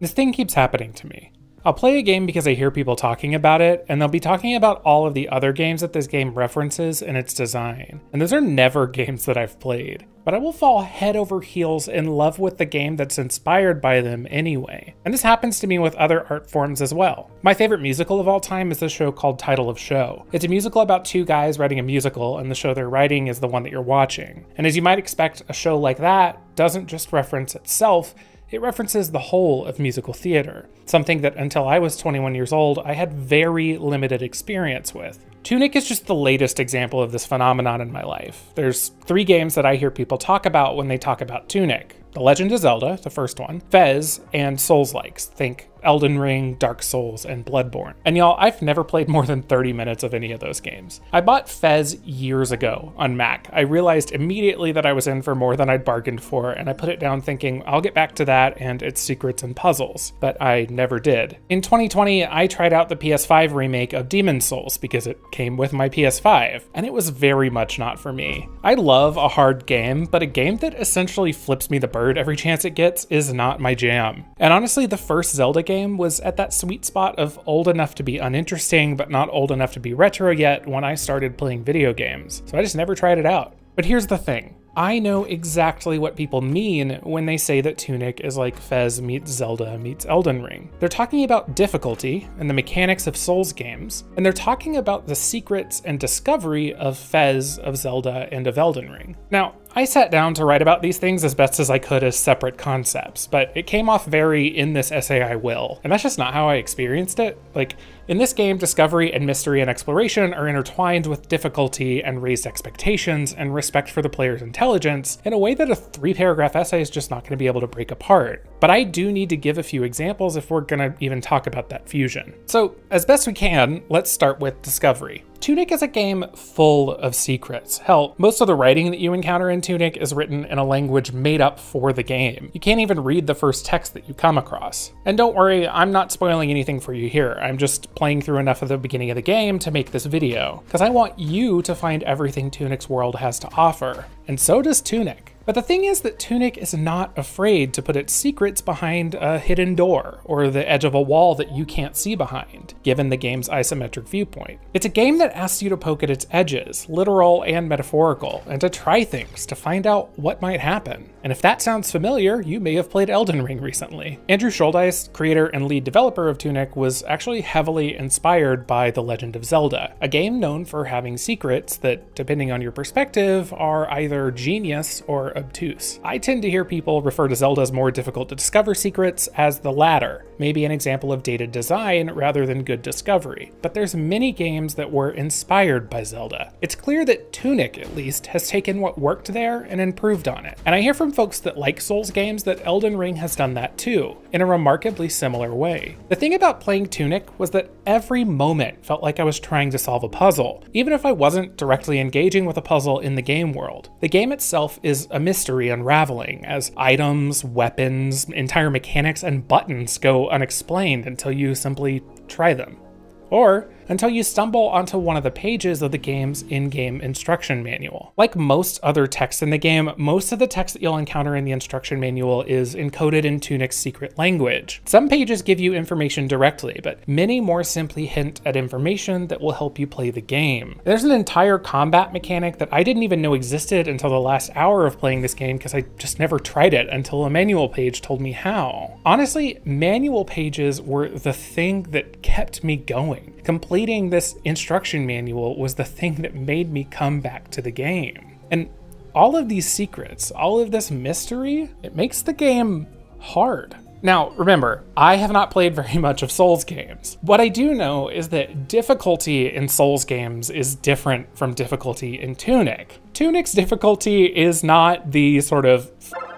This thing keeps happening to me. I'll play a game because I hear people talking about it, and they'll be talking about all of the other games that this game references in its design. And those are never games that I've played. But I will fall head over heels in love with the game that's inspired by them anyway. And this happens to me with other art forms as well. My favorite musical of all time is a show called Title of Show. It's a musical about two guys writing a musical, and the show they're writing is the one that you're watching. And as you might expect, a show like that doesn't just reference itself, it references the whole of musical theater, something that until I was 21 years old, I had very limited experience with. Tunic is just the latest example of this phenomenon in my life. There's 3 games that I hear people talk about when they talk about Tunic. The Legend of Zelda, the first one, Fez, and Souls-likes. Think Elden Ring, Dark Souls, and Bloodborne. And y'all, I've never played more than 30 minutes of any of those games. I bought Fez years ago on Mac. I realized immediately that I was in for more than I'd bargained for, and I put it down thinking I'll get back to that and its secrets and puzzles, but I never did. In 2020, I tried out the PS5 remake of Demon's Souls because it came with my PS5, and it was very much not for me. I love a hard game, but a game that essentially flips me the bird every chance it gets is not my jam. And honestly, the first Zelda game was at that sweet spot of old enough to be uninteresting, but not old enough to be retro yet when I started playing video games. So I just never tried it out. But here's the thing. I know exactly what people mean when they say that Tunic is like Fez meets Zelda meets Elden Ring. They're talking about difficulty and the mechanics of Souls games, and they're talking about the secrets and discovery of Fez, of Zelda, and of Elden Ring. Now, I sat down to write about these things as best as I could as separate concepts, but it came off very in this essay I will, and that's just not how I experienced it. Like, in this game, discovery and mystery and exploration are intertwined with difficulty and raised expectations and respect for the player's intelligence in a way that a 3-paragraph essay is just not going to be able to break apart. But I do need to give a few examples if we're going to even talk about that fusion. So, as best we can, let's start with discovery. Tunic is a game full of secrets. Hell, most of the writing that you encounter in Tunic is written in a language made up for the game. You can't even read the first text that you come across. And don't worry, I'm not spoiling anything for you here. I'm just playing through enough of the beginning of the game to make this video, because I want you to find everything Tunic's world has to offer. And so does Tunic. But the thing is that Tunic is not afraid to put its secrets behind a hidden door or the edge of a wall that you can't see behind, given the game's isometric viewpoint. It's a game that asks you to poke at its edges, literal and metaphorical, and to try things to find out what might happen. And if that sounds familiar, you may have played Elden Ring recently. Andrew Schuldeis, creator and lead developer of Tunic, was actually heavily inspired by The Legend of Zelda, a game known for having secrets that, depending on your perspective, are either genius or obtuse. I tend to hear people refer to Zelda's more difficult to discover secrets as the latter, maybe an example of dated design rather than good discovery. But there's many games that were inspired by Zelda. It's clear that Tunic, at least, has taken what worked there and improved on it. And I hear from folks that like Souls games that Elden Ring has done that too, in a remarkably similar way. The thing about playing Tunic was that every moment felt like I was trying to solve a puzzle, even if I wasn't directly engaging with a puzzle in the game world. The game itself is a mystery unraveling, as items, weapons, entire mechanics, and buttons go unexplained until you simply try them. Or until you stumble onto one of the pages of the game's in-game instruction manual. Like most other text in the game, most of the text that you'll encounter in the instruction manual is encoded in Tunic's secret language. Some pages give you information directly, but many more simply hint at information that will help you play the game. There's an entire combat mechanic that I didn't even know existed until the last hour of playing this game because I just never tried it until a manual page told me how. Honestly, manual pages were the thing that kept me going. Completing this instruction manual was the thing that made me come back to the game. And all of these secrets, all of this mystery, it makes the game hard. Now, remember, I have not played very much of Souls games. What I do know is that difficulty in Souls games is different from difficulty in Tunic. Tunic's difficulty is not the sort of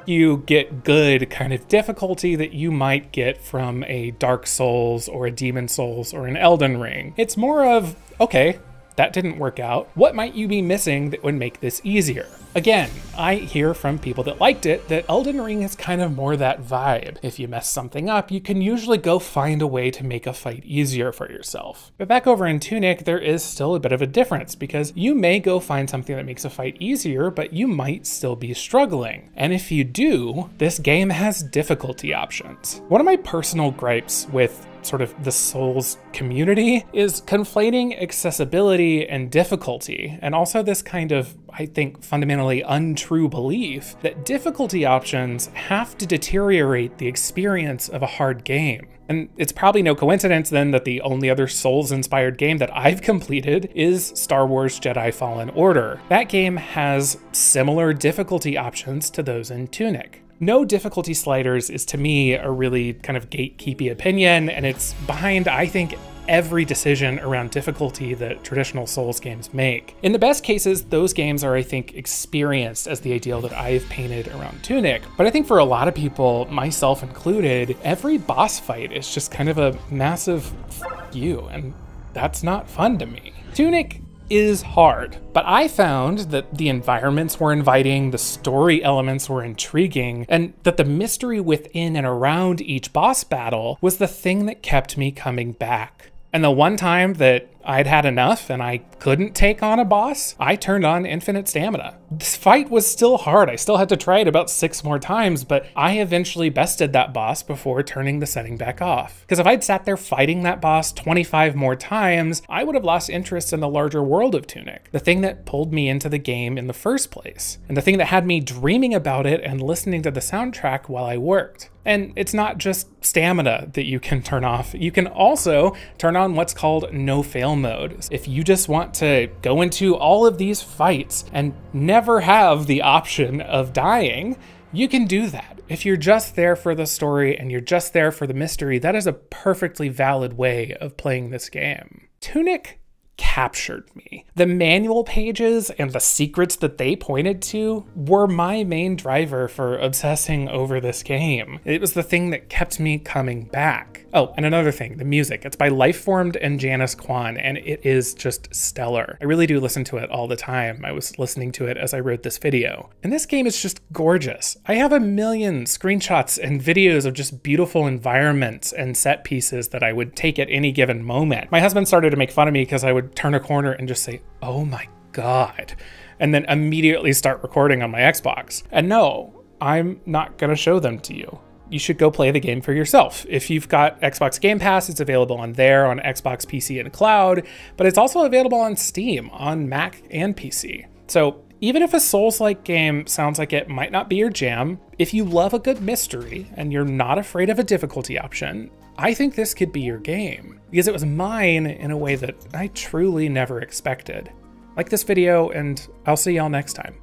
you get good kind of difficulty that you might get from a Dark Souls or a Demon's Souls or an Elden Ring. It's more of, okay, that didn't work out. What might you be missing that would make this easier? Again, I hear from people that liked it that Elden Ring is kind of more that vibe. If you mess something up, you can usually go find a way to make a fight easier for yourself. But back over in Tunic, there is still a bit of a difference because you may go find something that makes a fight easier, but you might still be struggling. And if you do, this game has difficulty options. One of my personal gripes with sort of the Souls community is conflating accessibility and difficulty, and also this kind of, I think, fundamentally untrue belief that difficulty options have to deteriorate the experience of a hard game. And it's probably no coincidence then that the only other Souls-inspired game that I've completed is Star Wars Jedi Fallen Order. That game has similar difficulty options to those in Tunic. No difficulty sliders is, to me, a really kind of gatekeepy opinion, and it's behind, I think, every decision around difficulty that traditional Souls games make. In the best cases, those games are, I think, experienced as the ideal that I've painted around Tunic. But I think for a lot of people, myself included, every boss fight is just kind of a massive f you, and that's not fun to me. Tunic is hard, but I found that the environments were inviting, the story elements were intriguing, and that the mystery within and around each boss battle was the thing that kept me coming back. And the one time that I'd had enough and I couldn't take on a boss, I turned on infinite stamina. This fight was still hard. I still had to try it about 6 more times, but I eventually bested that boss before turning the setting back off. Because if I'd sat there fighting that boss 25 more times, I would have lost interest in the larger world of Tunic, the thing that pulled me into the game in the first place, and the thing that had me dreaming about it and listening to the soundtrack while I worked. And it's not just stamina that you can turn off. You can also turn on what's called no-fail mode. If you just want to go into all of these fights and never have the option of dying, you can do that. If you're just there for the story and you're just there for the mystery, that is a perfectly valid way of playing this game. Tunic captured me. The manual pages and the secrets that they pointed to were my main driver for obsessing over this game. It was the thing that kept me coming back. Oh, and another thing, the music. It's by Lifeformed and Janice Kwan, and it is just stellar. I really do listen to it all the time. I was listening to it as I wrote this video. And this game is just gorgeous. I have a million screenshots and videos of just beautiful environments and set pieces that I would take at any given moment. My husband started to make fun of me because I would turn a corner and just say, "Oh my God," and then immediately start recording on my Xbox. And no, I'm not gonna show them to you. You should go play the game for yourself. If you've got Xbox Game Pass, it's available on there, on Xbox, PC, and cloud, but it's also available on Steam, on Mac and PC. So even if a Souls-like game sounds like it might not be your jam, if you love a good mystery and you're not afraid of a difficulty option, I think this could be your game, because it was mine in a way that I truly never expected. Like this video, and I'll see y'all next time.